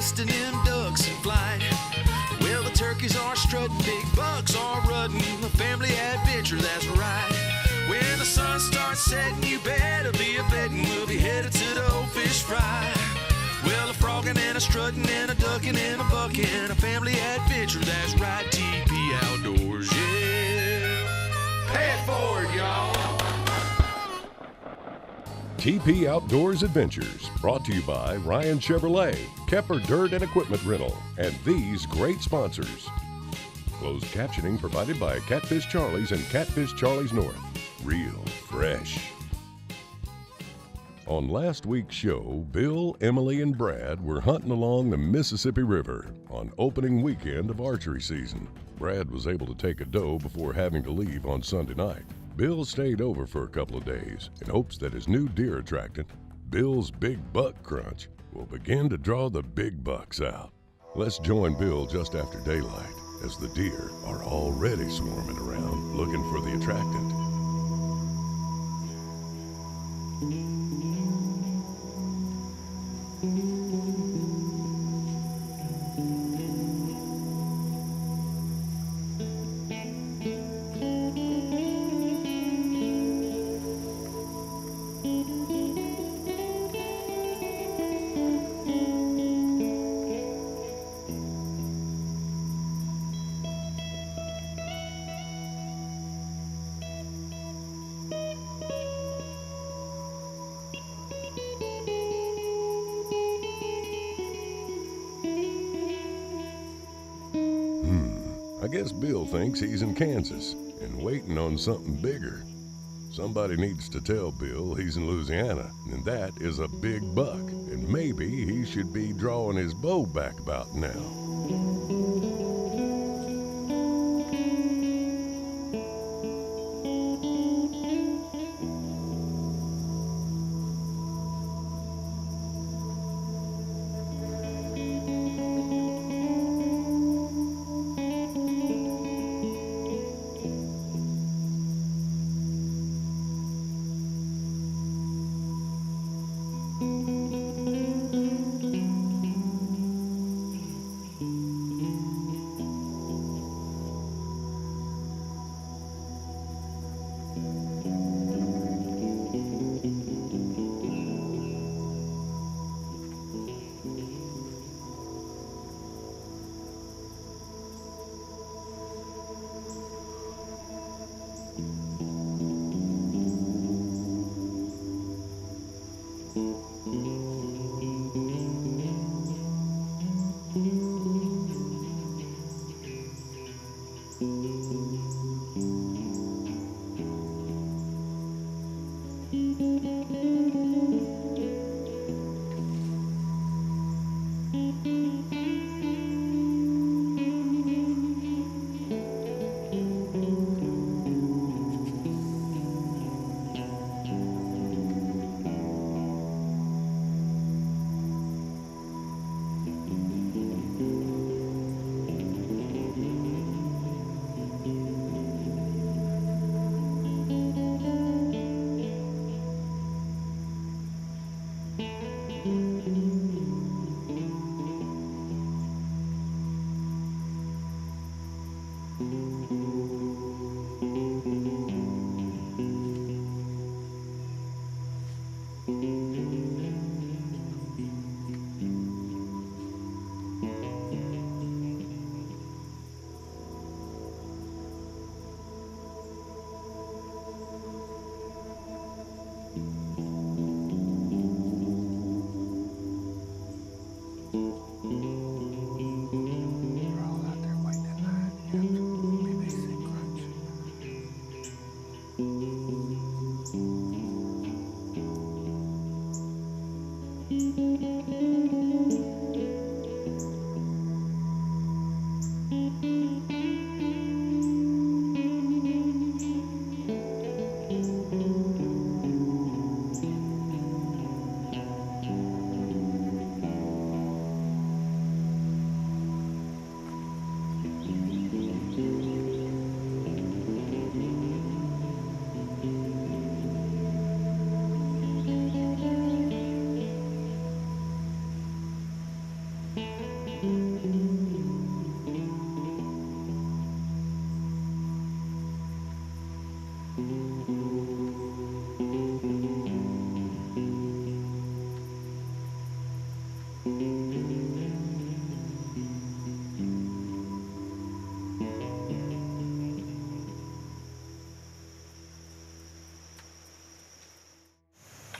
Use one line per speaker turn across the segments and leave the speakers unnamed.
busting them ducks in flight. Well, the turkeys are strutting, big bucks are rutting, a family adventure, that's right. When the sun starts setting, you better be a betting we'll be headed to the old fish fry. Well, a frogging and a strutting and a ducking and a bucking, a family adventure, that's right. TP Outdoors, yeah. Pay it forward, y'all.
TP Outdoors Adventures, brought to you by Ryan Chevrolet, Kepper Dirt and Equipment Rental, and these great sponsors. Closed captioning provided by Catfish Charlie's and Catfish Charlie's North. Real fresh. On last week's show, Bill, Emily, and Brad were hunting along the Mississippi River on opening weekend of archery season. Brad was able to take a doe before having to leave on Sunday night. Bill stayed over for a couple of days in hopes that his new deer attractant, Bill's Big Buck Crunch, will begin to draw the big bucks out. Let's join Bill just after daylight as the deer are already swarming around looking for the attractant. I guess Bill thinks he's in Kansas and waiting on something bigger. Somebody needs to tell Bill he's in Louisiana, and that is a big buck, and maybe he should be drawing his bow back about now.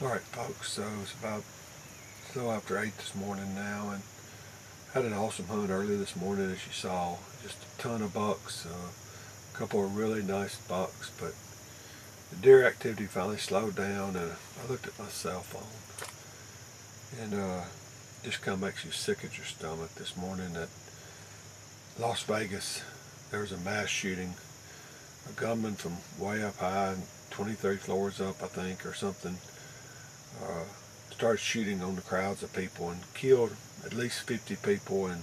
All right, folks, so it's about a little after 8 this morning now, and had an awesome hunt early this morning, as you saw. Just a ton of bucks, a couple of really nice bucks, but the deer activity finally slowed down, and I looked at my cell phone, and just kind of makes you sick at your stomach this morning at Las Vegas. There was a mass shooting. A gunman from way up high, 20, 30 floors up, I think, or something, started shooting on the crowds of people and killed at least 50 people and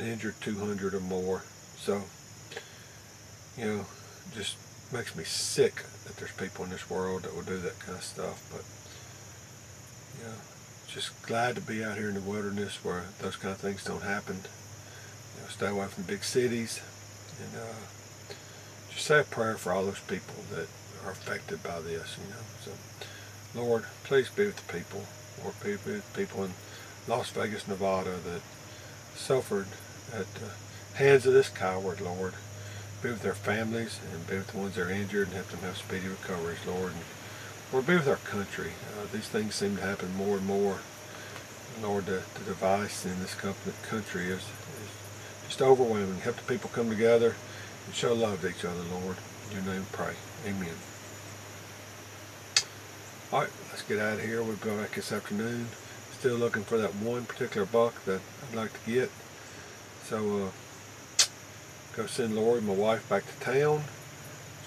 injured 200 or more. So, you know, just makes me sick that there's people in this world that will do that kind of stuff. But, you know, just glad to be out here in the wilderness where those kind of things don't happen. You know, stay away from big cities, and just say a prayer for all those people that are affected by this, you know. So, Lord, please be with the people. Lord, be with people in Las Vegas, Nevada that suffered at the hands of this coward, Lord. Be with their families and be with the ones that are injured and help them have speedy recoveries, Lord. And Lord, be with our country. These things seem to happen more and more. Lord, the device in this country is just overwhelming. Help the people come together and show love to each other, Lord. In your name pray. Amen. All right, let's get out of here. We'll go back this afternoon. Still looking for that one particular buck that I'd like to get. So, go send Lori, my wife, back to town.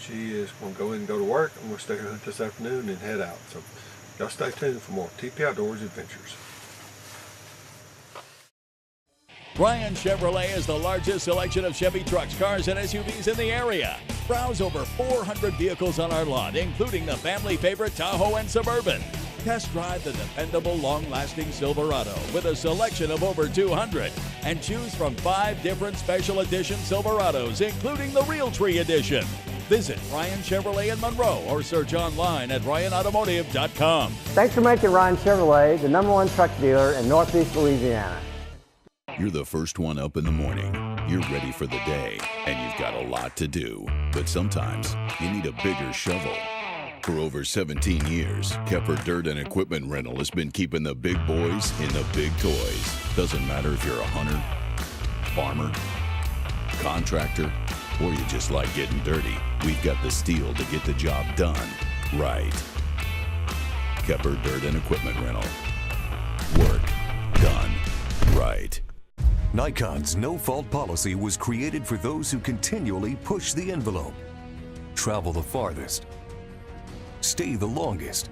She is going to go in and go to work. I'm going to stay here hunt this afternoon and head out. So, y'all stay tuned for more TP Outdoors Adventures.
Bryan Chevrolet is the largest selection of Chevy trucks, cars, and SUVs in the area. Browse over 400 vehicles on our lot, including the family favorite Tahoe and Suburban. Test drive the dependable, long-lasting Silverado with a selection of over 200 and choose from 5 different special edition Silverados, including the Realtree Edition. Visit Bryan Chevrolet in Monroe or search online at RyanAutomotive.com.
Thanks for making Ryan Chevrolet the #1 truck dealer in Northeast Louisiana.
You're the first one up in the morning. You're ready for the day, and you've got a lot to do. But sometimes you need a bigger shovel. For over 17 years, Kepper Dirt and Equipment Rental has been keeping the big boys in the big toys. Doesn't matter if you're a hunter, farmer, contractor, or you just like getting dirty. We've got the steel to get the job done right. Kepper Dirt and Equipment Rental. Work done right.
Nikon's no-fault policy was created for those who continually push the envelope, travel the farthest, stay the longest,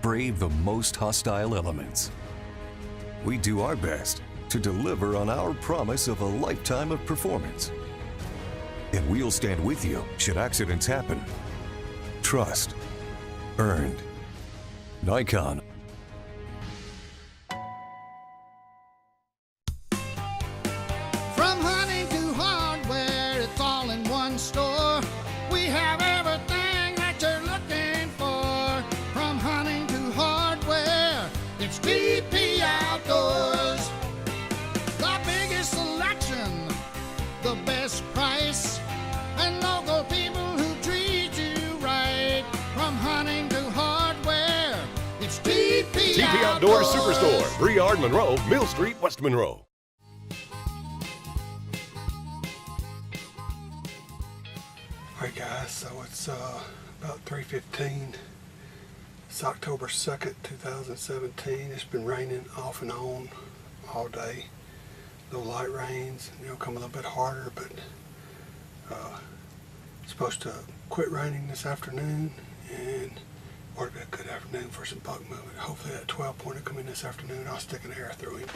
brave the most hostile elements. We do our best to deliver on our promise of a lifetime of performance. And we'll stand with you should accidents happen. Trust earned. Nikon.
From hunting to hardware, it's all in one store. We have everything that you're looking for. From hunting to hardware, it's TP Outdoors. The biggest selection, the best price, and local people who treat you right. From hunting to hardware, it's TP
Outdoors Superstore, Briard, Monroe, Mill Street, West Monroe.
Alright guys, so it's about 3:15. It's October 2nd, 2017. It's been raining off and on all day. Little light rains, come a little bit harder, but it's supposed to quit raining this afternoon, and ought to be a good afternoon for some buck movement. Hopefully that 12-pointer will come in this afternoon. I'll stick an arrow through him.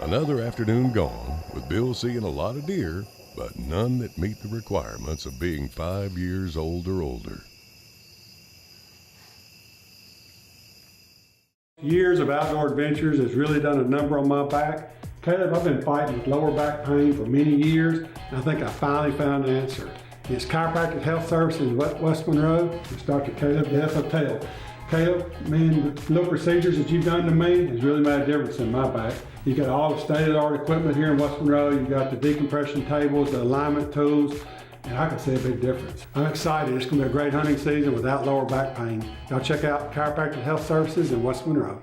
Another afternoon gone, with Bill seeing a lot of deer, but none that meet the requirements of being 5 years old or older.
Years of outdoor adventures has really done a number on my back. Caleb, I've been fighting with lower back pain for many years, and I think I finally found an answer. It's Chiropractic Health Services in West Monroe. It's Dr. Caleb Hotel. Caleb, man, the little procedures that you've done to me has really made a difference in my back. You got all the state-of-the-art equipment here in West Monroe. You got the decompression tables, the alignment tools, and I can see a big difference. I'm excited. It's going to be a great hunting season without lower back pain. Y'all check out Chiropractic Health Services in West Monroe.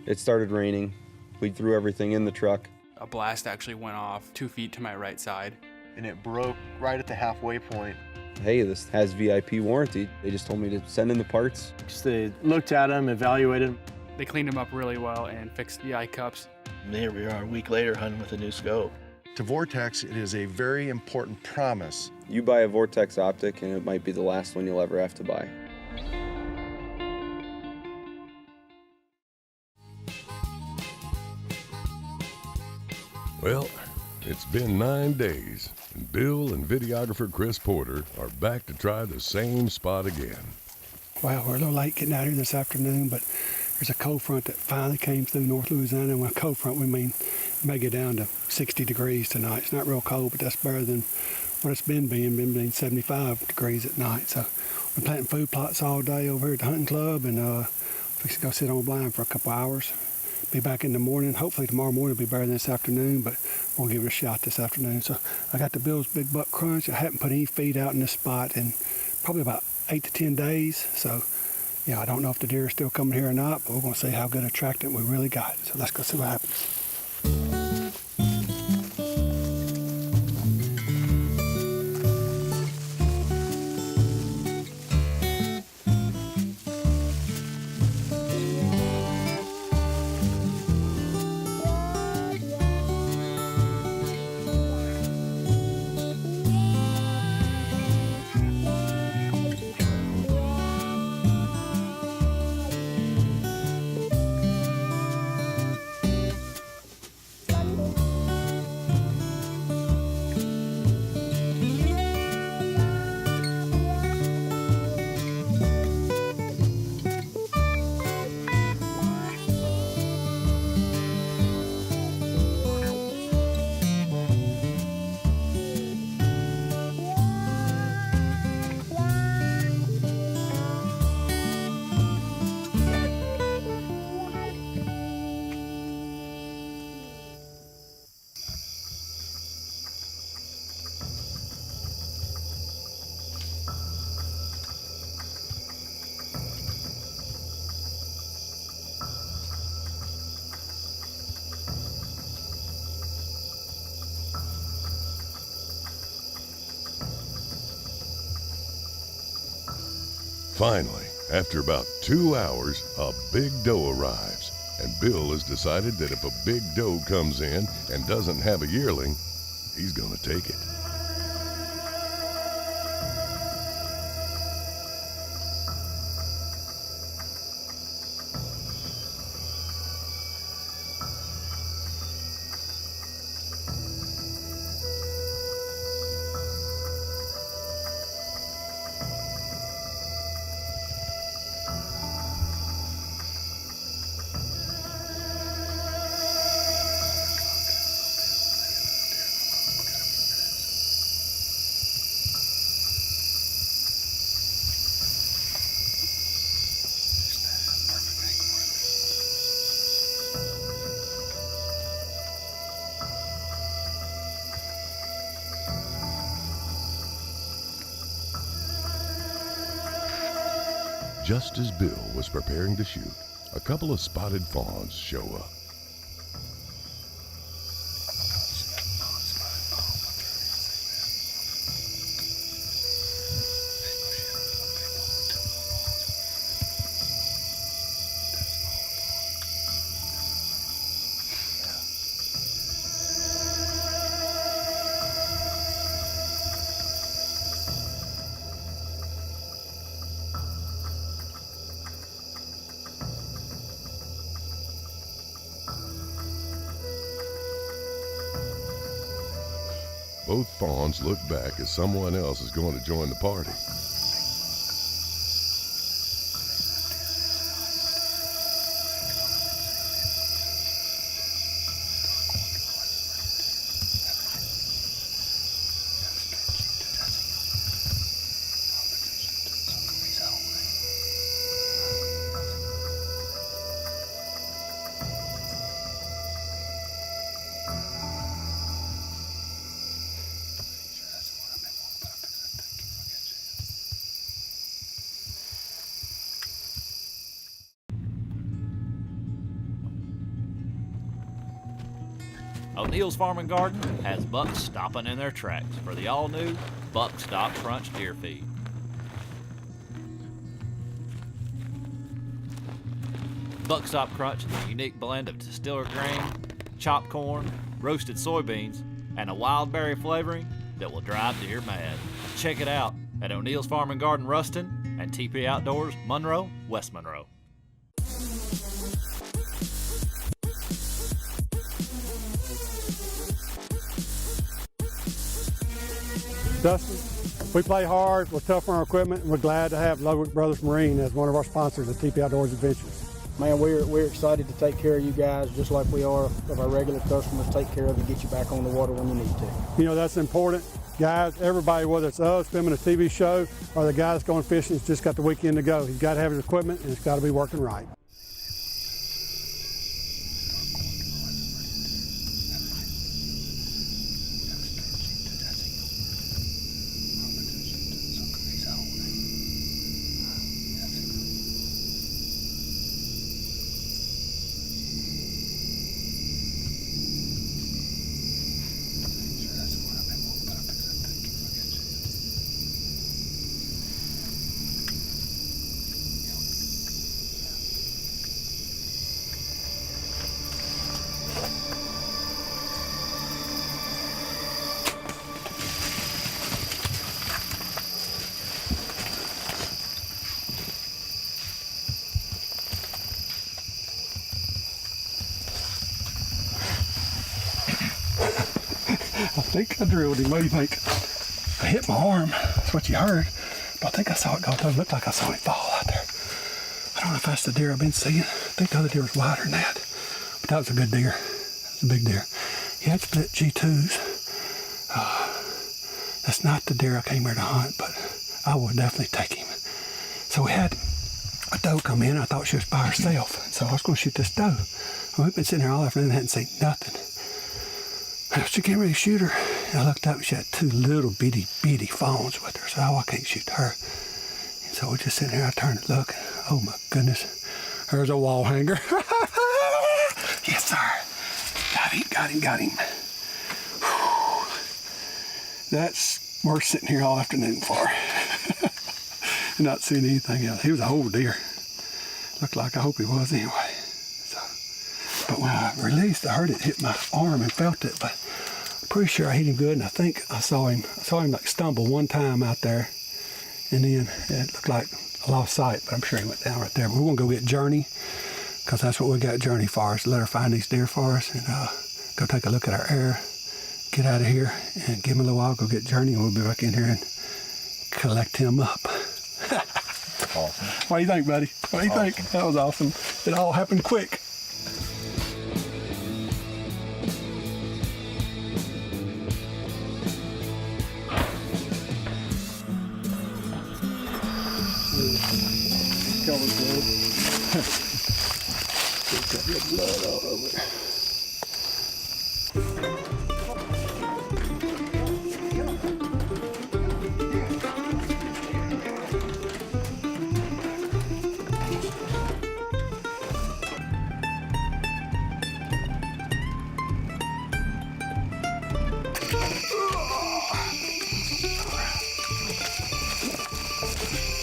It started raining. We threw everything in the truck.
A blast actually went off 2 feet to my right side.
And it broke right at the halfway point.
Hey, this has VIP warranty. They just told me to send in the parts.
They looked at them, evaluated them.
They cleaned them up really well and fixed the eye cups.
And here we are a week later hunting with a new scope.
To Vortex, it is a very important promise.
You buy a Vortex optic and it might be the last one you'll ever have to buy.
Well, it's been 9 days, and Bill and videographer Chris Porter are back to try the same spot again.
Well, we're a little late getting out here this afternoon, but there's a cold front that finally came through North Louisiana. And with a cold front, we mean it may get down to 60 degrees tonight. It's not real cold, but that's better than what it's been being 75 degrees at night. So we're planting food plots all day over here at the hunting club, and fixing to go sit on a blind for a couple hours. Be back in the morning. Hopefully tomorrow morning will be better than this afternoon, but we'll give it a shot this afternoon. So I got the Bill's Big Buck Crunch. I haven't put any feed out in this spot in probably about 8 to 10 days. So yeah, I don't know if the deer are still coming here or not, but we're going to see how good a attractant we really got. So let's go see what happens.
Finally, after about 2 hours, a big doe arrives, and Bill has decided that if a big doe comes in and doesn't have a yearling, he's gonna take it. Just as Bill was preparing to shoot, a couple of spotted fawns show up. both fawns look back as someone else is going to join the party.
O'Neill's Farm and Garden has bucks stopping in their tracks for the all-new Buck Stop Crunch deer feed. Buck Stop Crunch is a unique blend of distilled grain, chopped corn, roasted soybeans, and a wild berry flavoring that will drive deer mad. Check it out at O'Neill's Farm and Garden Ruston and TPOA Outdoors Monroe, West Monroe.
Dustin, we play hard, we're tough on our equipment, and we're glad to have Ludwig Brothers Marine as one of our sponsors at TPOA Outdoors Adventures.
Man, we're excited to take care of you guys just like we are of our regular customers, take care of and get you back on the water when you need to.
You know, that's important. Guys, everybody, whether it's us filming a TV show or the guy that's going fishing, has just got the weekend to go. He's got to have his equipment and it's got to be working right. I think I drilled him. What do you think? I hit my arm. That's what you heard. But I think I saw it go through. It looked like I saw it fall out there. I don't know if that's the deer I've been seeing. I think the other deer was wider than that. But that was a good deer. That was a big deer. He had split G2s. That's not the deer I came here to hunt, but I would definitely take him. So we had a doe come in. I thought she was by herself. So I was going to shoot this doe. Well, we've been sitting here all afternoon and hadn't seen nothing. She came ready to shoot her, and I looked up and she had two little bitty fawns with her, so I can't shoot her. And so we're just sitting here, I turned to look, oh my goodness, there's a wall hanger. Yes, sir. Got him. Whew. That's worth sitting here all afternoon for. And not seeing anything else. He was a whole deer. Looked like, I hope he was anyway. But when I released, I heard it hit my arm and felt it, but I'm pretty sure I hit him good, and I think I saw him like stumble one time out there, and then it looked like I lost sight, but I'm sure he went down right there. But we're gonna go get Journey, because that's what we got Journey for us, let her find these deer for us, and go take a look at our area, get out of here, and give him a little while, go get Journey, and we'll be back in here and collect him up.
Awesome.
What do you think, buddy? What do you think? That was awesome. It all happened quick. Covered blood. Got your blood all over it.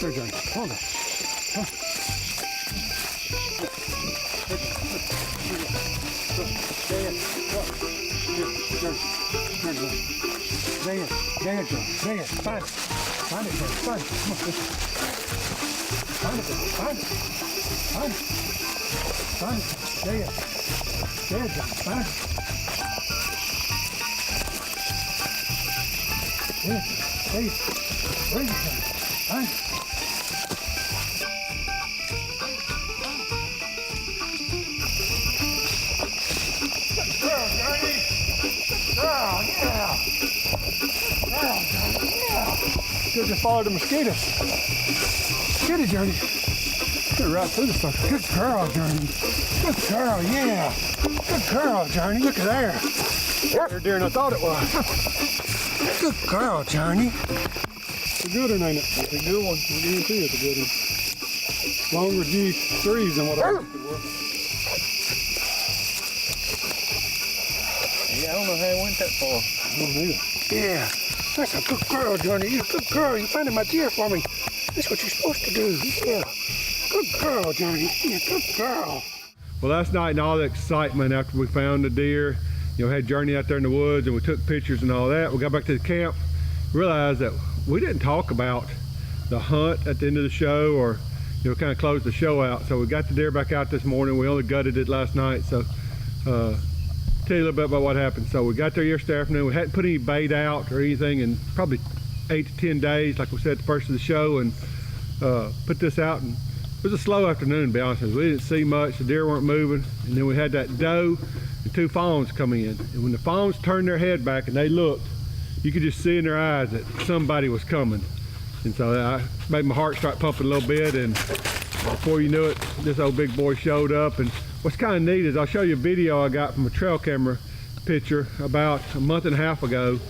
There, Johnny. Hold on. There, find it, Johnny. Come on, listen. Find it. There, Johnny. Find it. Yeah. Hey, where is it? Hey. Girl, Johnny. Girl, yeah. Girl, Johnny, yeah. Should just follow the mosquitoes. Get it, Johnny. Get right through the sucker. Good girl, Johnny. Good girl, yeah. Good girl, Johnny. Look at there. Better deer than I thought it was. Good girl, Johnny. It's a good one, ain't it? It's a good one. I guarantee it's a good one. Longer G3s than what I thought it was.
Yeah, I don't know how I went that far.
I don't either. Yeah. That's a good girl, Johnny. You're a good girl. You're finding my deer for me. That's what you're supposed to do. Yeah. Good girl, Johnny. Yeah, good girl. Well, last night and all the excitement after we found the deer, you know, had Journey out there in the woods and we took pictures and all that. We got back to the camp, realized that we didn't talk about the hunt at the end of the show, or, you know, kind of closed the show out. So we got the deer back out this morning. We only gutted it last night. So tell you a little bit about what happened. So we got there yesterday afternoon. We hadn't put any bait out or anything in probably 8 to 10 days, like we said at the first of the show, and put this out. And it was a slow afternoon, to be honest with you. We didn't see much. The deer weren't moving. And then we had that doe and 2 fawns come in. And when the fawns turned their head back and they looked, you could just see in their eyes that somebody was coming. And so I made my heart start pumping a little bit. And before you knew it, this old big boy showed up. And what's kind of neat is I'll show you a video I got from a trail camera picture about a month and a half ago.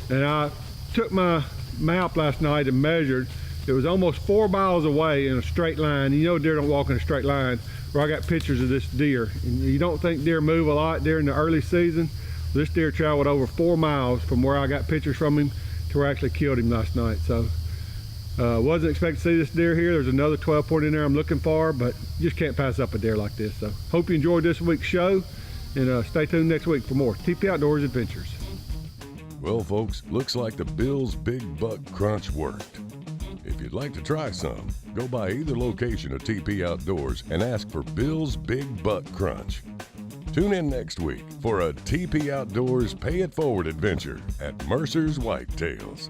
And I took my map last night and measured. It was almost 4 miles away in a straight line. You know deer don't walk in a straight line, where I got pictures of this deer. And you don't think deer move a lot during the early season. This deer traveled over 4 miles from where I got pictures from him to where I actually killed him last night. So wasn't expecting to see this deer here. There's another 12 point in there I'm looking for, but you just can't pass up a deer like this. So hope you enjoyed this week's show, and stay tuned next week for more TP Outdoors Adventures.
Well, folks, looks like the Bill's Big Buck Crunch worked. If you'd like to try some, go by either location of TP Outdoors and ask for Bill's Big Buck Crunch. Tune in next week for a TP Outdoors Pay It Forward adventure at Mercer's Whitetails.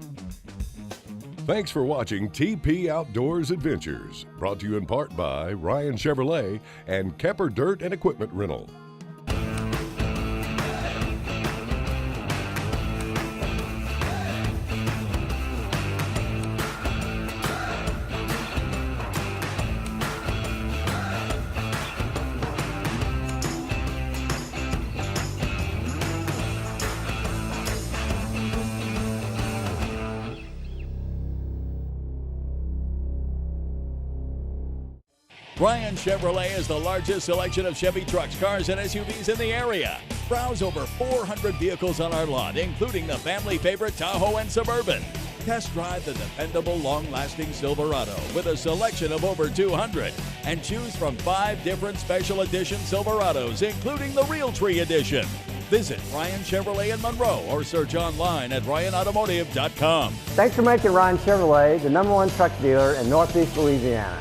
Thanks for watching TP Outdoors Adventures, brought to you in part by Ryan Chevrolet and Kepper Dirt and Equipment Rental.
Ryan Chevrolet is the largest selection of Chevy trucks, cars, and SUVs in the area. Browse over 400 vehicles on our lot, including the family favorite Tahoe and Suburban. Test drive the dependable, long-lasting Silverado with a selection of over 200, and choose from 5 different special edition Silverados, including the Realtree Edition. Visit Ryan Chevrolet in Monroe or search online at RyanAutomotive.com.
Thanks for making Ryan Chevrolet the #1 truck dealer in Northeast Louisiana.